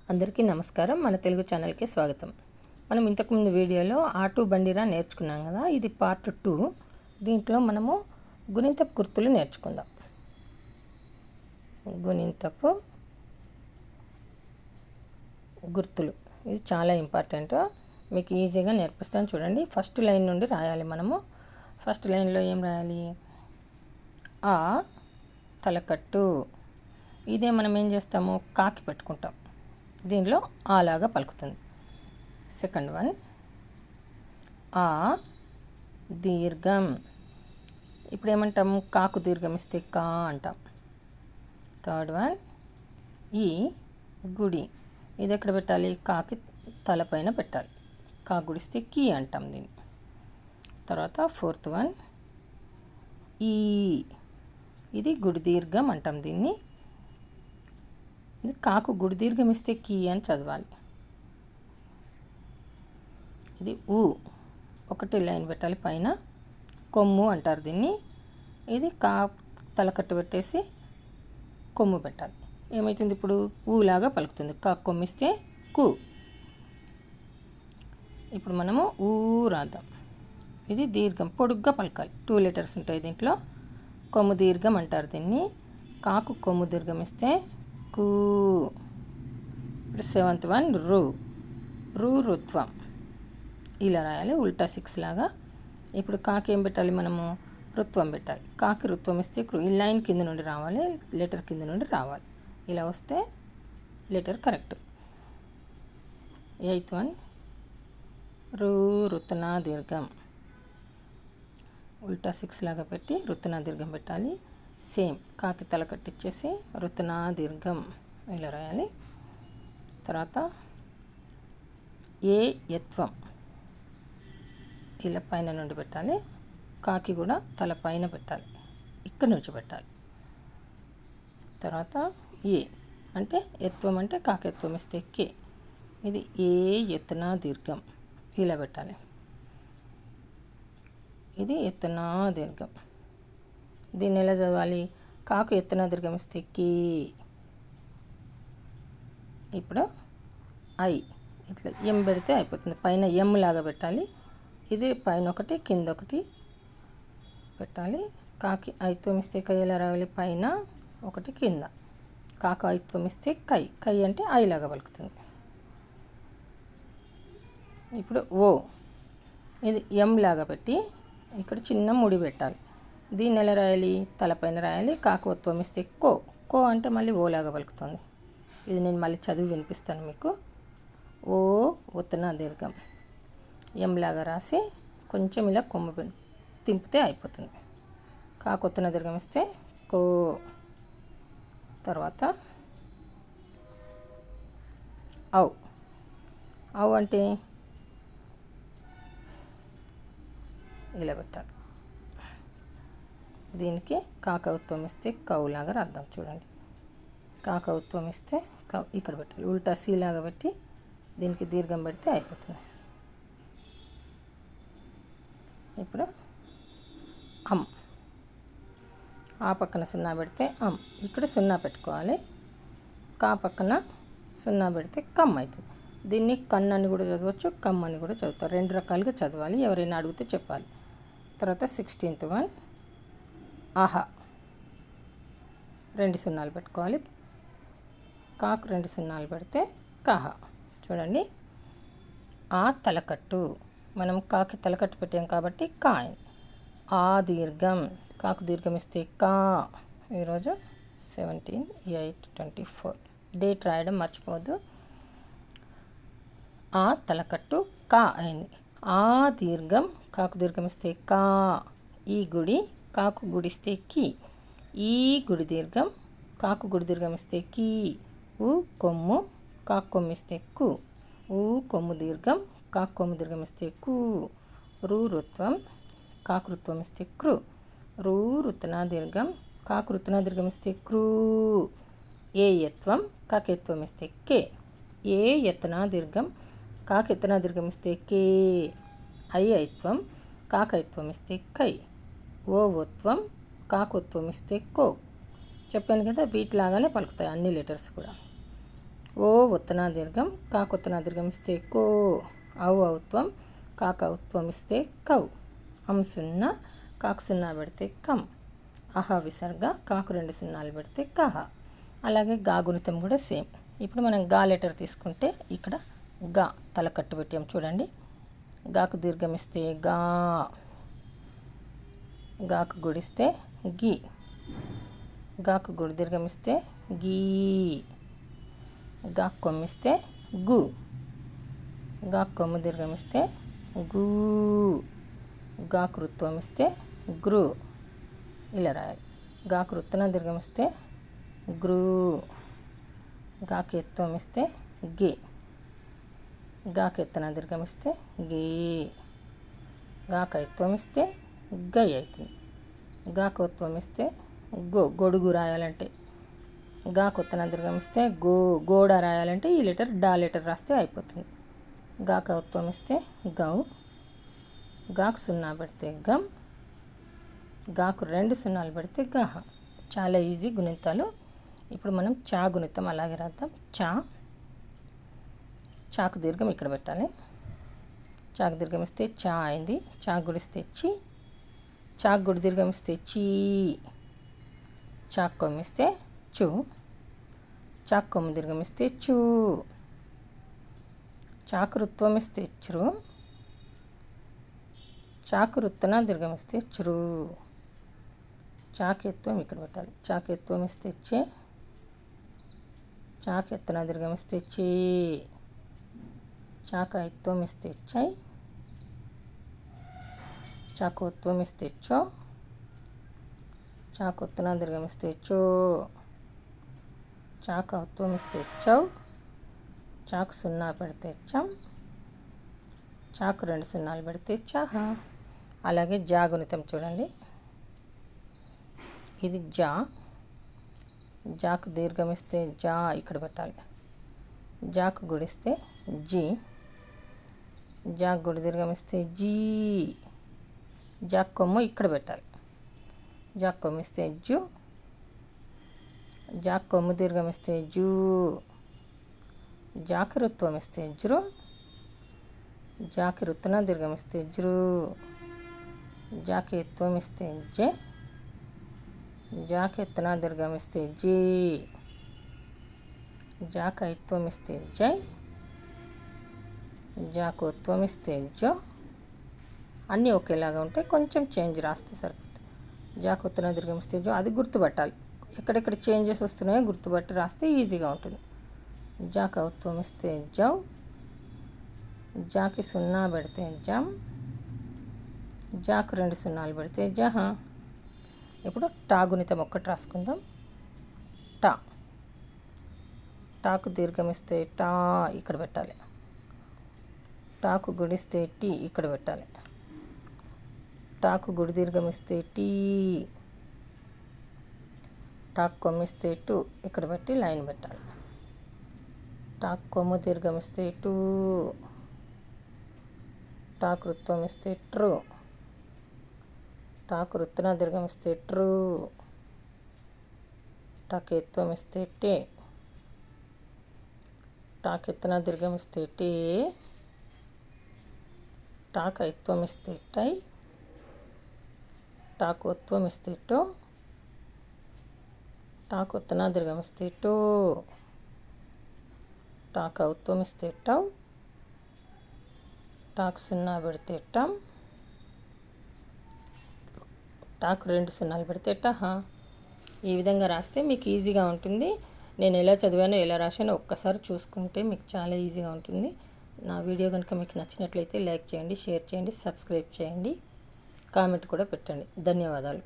అందరికీ నమస్కారం. మన తెలుగు ఛానల్కి స్వాగతం. మనం ఇంతకుముందు వీడియోలో ఆటు బండిరా నేర్చుకున్నాం కదా, ఇది పార్ట్ 2. దీంట్లో మనము గుణింతపు గుర్తులు నేర్చుకుందాం. గుణింతపు గుర్తులు ఇది చాలా ఇంపార్టెంట్. మీకు ఈజీగా నేర్పిస్తాను చూడండి. ఫస్ట్ లైన్ నుండి రాయాలి. మనము ఫస్ట్ లైన్లో ఏం రాయాలి? ఆ తలకట్టు. ఇదే మనం ఏం చేస్తాము? కాకి పెట్టుకుంటాం. దీనిలో ఆలాగా పలుకుతుంది. సెకండ్ వన్ ఆ దీర్ఘం. ఇప్పుడు ఏమంటాము? కాకు దీర్ఘం ఇస్తే కా అంటాం. థర్డ్ వన్ ఈ గుడి. ఇది ఎక్కడ పెట్టాలి? కాకి తలపైన పెట్టాలి. కా గుడిస్తే కీ అంటాం దీన్ని. తర్వాత ఫోర్త్ వన్ ఈ. ఇది గుడి దీర్ఘం అంటాం దీన్ని. ఇది కాకు గుడి దీర్ఘం ఇస్తే కీ అని చదవాలి. ఇది ఊ. ఒకటి లైన్ పెట్టాలి పైన. కొమ్ము అంటారు దీన్ని. ఇది కా తలకట్టు పెట్టేసి కొమ్ము పెట్టాలి. ఏమవుతుంది? ఇప్పుడు ఊలాగా పలుకుతుంది. కా కొమ్మిస్తే కు. ఇప్పుడు మనము ఊ రాద్దాం. ఇది దీర్ఘం, పొడుగ్గా పలకాలి. 2 లెటర్స్ ఉంటాయి దీంట్లో. కొమ్ము దీర్ఘం అంటారు దీన్ని. కాకు కొమ్ము దీర్ఘం ఇస్తే కు. ఇప్పుడు సెవెంత్ వన్ రు. రు రుత్వం. ఇలా రాయాలి ఉల్టా 6 లాగా. ఇప్పుడు కాకి ఏం పెట్టాలి? మనము రుత్వం పెట్టాలి. కాకి రుత్వం ఇస్తే క్రు. ఈ లైన్ కింద నుండి రావాలి, లెటర్ కింద నుండి రావాలి. ఇలా వస్తే లెటర్ కరెక్ట్. ఎయిత్ వన్ రు రుత్నా దీర్ఘం. ఉల్టా 6 లాగా పెట్టి రుత్నా దీర్ఘం పెట్టాలి. సేమ్ కాకి తల కట్టించేసి రుత్నా దీర్ఘం ఇలా రాయాలి. తర్వాత ఏ యత్వం. ఇలా పైన నుండి పెట్టాలి. కాకి కూడా తల పైన పెట్టాలి, ఇక్కడ నుంచి పెట్టాలి. తర్వాత ఏ అంటే యత్వం అంటే కాకెత్వం ఇస్తే కే. ఇది ఏ యత్నా దీర్ఘం ఇలా పెట్టాలి. ఇది ఎత్తునా దీర్ఘం. దీన్ని ఎలా చదవాలి? కాకు ఎత్తునా దీర్ఘం ఇస్తే కీ. ఇప్పుడు ఐ. ఇట్లా ఎం పెడితే అయిపోతుంది. పైన ఎం లాగా పెట్టాలి. ఇది పైన ఒకటి కింద ఒకటి పెట్టాలి. కాకి ఐత్వం ఇస్తే కై ఎలా రావాలి? పైన ఒకటి కింద. కాకు ఐత్వం ఇస్తే కై. కై అంటే ఐ లాగా పలుకుతుంది. ఇప్పుడు ఓ. ఇది ఎం లాగా పెట్టి ఇక్కడ చిన్న ముడి పెట్టాలి. దీన్ని ఎలా రాయాలి? తలపైన రాయాలి. కాకు ఒత్వం ఇస్తే కో. కో అంటే మళ్ళీ ఓలాగా పలుకుతుంది. ఇది నేను మళ్ళీ చదివి వినిపిస్తాను మీకు. ఓ ఒత్తున దీర్ఘం ఎంలాగా రాసి కొంచెం ఇలా కొమ్ము తింపితే అయిపోతుంది. కాకు ఒత్తున దీర్ఘం ఇస్తే కో. తర్వాత ఔ. ఔ అంటే ఇలా పెట్టాలి. దీనికి కాకౌత్వం ఇస్తే కౌలాగా రాద్దాం చూడండి. కాకౌత్వం ఇస్తే కౌ ఇక్కడ పెట్టాలి. ఉల్టా సీ లాగా పెట్టి దీనికి దీర్ఘం పెడితే అయిపోతుంది. ఇప్పుడు అమ్. ఆ పక్కన 0 పెడితే అమ్. ఇక్కడ 0 పెట్టుకోవాలి. కా పక్కన 0 పెడితే కమ్ అవుతుంది. దీన్ని కన్ను అని కూడా చదవచ్చు, కమ్ అని కూడా చదువుతారు. 2 రకాలుగా చదవాలి. ఎవరైనా అడిగితే చెప్పాలి. తర్వాత 16th వన్ ఆహా. 2 0 పెట్టుకోవాలి. కాకు 2 0 పెడితే కహ. చూడండి. ఆ తలకట్టు. మనం కాకి తలకట్టు పెట్టాం కాబట్టి కా అయింది. ఆ దీర్ఘం. కాకు దీర్ఘం ఇస్తే కా. ఈరోజు 17/8/24 డేట్ రాయడం మర్చిపోవద్దు. ఆ తలకట్టు కా అయింది. ఆ దీర్ఘం. కాకు దీర్ఘం ఇస్తే కా. ఈ గుడి. కాకు గుడిస్తే కీ. ఈ గుడి దీర్ఘం. కాకు గుడి దీర్ఘం ఇస్తే కీ. ఊ కొమ్ము. కాకు కొమ్ము ఇస్తే కు. ఊ కొమ్ము దీర్ఘం. కాకు కొమ్ము దీర్ఘం ఇస్తే కు. రు రుత్వం. కాకు రుత్వం ఇస్తే క్రు. రు రుత్నా దీర్ఘం. కాకు రుత్నా దీర్ఘం ఇస్తే క్రూ. ఏ యత్వం. కాకెత్వం ఇస్తే కే. ఏ యత్నా దీర్ఘం. కాకెత్తనా దీర్ఘం ఇస్తే కే. ఐ ఐత్వం. కాకైత్వం ఇస్తే కై. ఓ ఒత్వం. కాకొత్వం ఇస్తే కో. చెప్పాను కదా, వీటిలాగానే పలుకుతాయి అన్ని లెటర్స్ కూడా. ఓ ఉత్తనా దీర్ఘం, కాకుత్తనా దీర్ఘం ఇస్తే కో, ఔ ఔత్వం, కాక ఔత్వం ఇస్తే కౌ, అం సున్నా, కాకు సున్నా పెడితే కం, అహ విసర్గ, కాకు 2 సున్నాలు పెడితే కహ. అలాగే గా గుణితం కూడా సేమ్. ఇప్పుడు మనం గా లెటర్ తీసుకుంటే ఇక్కడ గా తలకట్టు పెట్టాం చూడండి. గాకు దీర్ఘం ఇస్తే గా, గాకు గుడిస్తే గి, గాకు గుడి దీర్ఘం ఇస్తే గీ, గాకు కొమ్మిస్తే గు, గాకు కొమ్ము దీర్ఘం ఇస్తే గు, గాకు రుత్వం ఇస్తే గ్రు, ఇలా రాయాలి. గాకు రుత్తన దీర్ఘం ఇస్తే గ్రూ, గాకు ఎత్వం ఇస్తే గే, గాకు ఎత్తన దీర్ఘం ఇస్తే గే, గాకు ఐత్వం ఇస్తే గై అవుతుంది. గాకు ఉత్వం ఇస్తే గో, గొడుగు రాయాలంటే. గాకు ఉత్తన దీర్ఘం ఇస్తే గో, గోడ రాయాలంటే ఈ లెటర్ డా లెటర్ రాస్తే అయిపోతుంది. గాకు ఉత్వం ఇస్తే గౌ, గాకు సున్నా పెడితే గం, గాకు 2 సున్నాలు పెడితే గహ. చాలా ఈజీ గుణితాలు. ఇప్పుడు మనం చా గుణితం అలాగే రాద్దాం. చా, చాకు దీర్ఘం ఇక్కడ పెట్టాలి. చాకు దీర్ఘం ఇస్తే చా అయింది. చాకు గుడిస్తే చి, చాకు గుడి దీర్ఘం ఇస్తే చీ, చాకు కొమ్మిస్తే చు, చాకు కొమ్ము దీర్ఘం ఇస్తే చూ, చాకు రుత్వం ఇస్తే చ్రు, చాకు రుత్తన దీర్ఘం ఇస్తే చ్రు, చాకు ఎత్వం ఇక్కడ పెట్టాలి. చాకు ఎత్వం ఇస్తే చే, చాకు ఎత్తన దీర్ఘం ఇస్తే చే, చాకు ఐత్వం ఇస్తే చై, చాకు ఉత్వం ఇస్తే చో, చాకు ఉత్తన దీర్ఘం ఇస్తే చో, చాకు ఔత్వం ఇస్తే చౌ, చాకు సున్నా పెడితే చం, చాకు 2 సున్నాలు పెడితే చహ. అలాగే జా గుణితం చూడండి. ఇది జా, జాకు దీర్ఘం ఇస్తే జా ఇక్కడ పెట్టాలి. జాకు గుడిస్తే జీ, జాకు గుడి దీర్ఘం ఇస్తే జీ, జాకు కొమ్ము ఇక్కడ పెట్టాలి. జాకు కొమ్ము ఇస్తే జు, జాకు కొమ్ము దీర్ఘం ఇస్తే జూ, జాకి రుత్వం ఇస్తే జ్రు, జాకి రుత్తున దీర్ఘం ఇస్తే జ్రు, జాకి ఎత్వం ఇస్తే జే, జాకి ఎత్తున దీర్ఘం ఇస్తే జీ, జాకి ఐత్వం ఇస్తే జై, జాకు ఉత్వం ఇస్తే జో. అన్నీ ఒకేలాగా ఉంటాయి, కొంచెం చేంజ్ రాస్తే సరిపోతుంది. జాకు ఉత్తన దీర్ఘం ఇస్తే జో, అది గుర్తుపట్టాలి. ఎక్కడెక్కడ చేంజెస్ వస్తున్నాయో గుర్తుపట్టి రాస్తే ఈజీగా ఉంటుంది. జాకు ఔత్వం ఇస్తే జౌ, జాకి సున్నా పెడితే జం, జాకు 2 సున్నాలు పెడితే జహ. ఇప్పుడు టా గుణితం ఒక్కటి రాసుకుందాం. టా, టాకు దీర్ఘం ఇస్తే టా ఇక్కడ పెట్టాలి. టాకు గుడిస్తే టీ ఇక్కడ పెట్టాలి. టాకు గుడి దీర్ఘం ఇస్తే టీ, టాకు కొమ్మిస్తే టు ఇక్కడ పెట్టి లైన్ పెట్టాలి. టాకు కొమ్ము దీర్ఘం ఇస్తే టూ, టాకు రుత్వం ఇస్తే ట్రూ, టాకు రుత్తున దీర్ఘం ఇస్తే ట్రూ, టాకు ఎత్వం ఇస్తే టే, టాకు ఎత్తున దీర్ఘం ఇస్తే టే, టాకు ఐత్వం ఇస్తే టై, టాకు ఉత్వం ఇస్తే టో, టాకు ఉత్తన దీర్ఘం ఇస్తే టో, టాకు ఔత్వం ఇస్తే టౌ, టాకు సున్నా పెడితే టం, టాకు 2 సున్నాలు పెడితే టహ. ఈ విధంగా రాస్తే మీకు ఈజీగా ఉంటుంది. నేను ఎలా చదివానో ఎలా రాశానో ఒక్కసారి చూసుకుంటే మీకు చాలా ఈజీగా ఉంటుంది. నా వీడియో కనుక మీకు నచ్చినట్లయితే లైక్ చేయండి, షేర్ చేయండి, సబ్స్క్రైబ్ చేయండి, కామెంట్ కూడా పెట్టండి. ధన్యవాదాలు.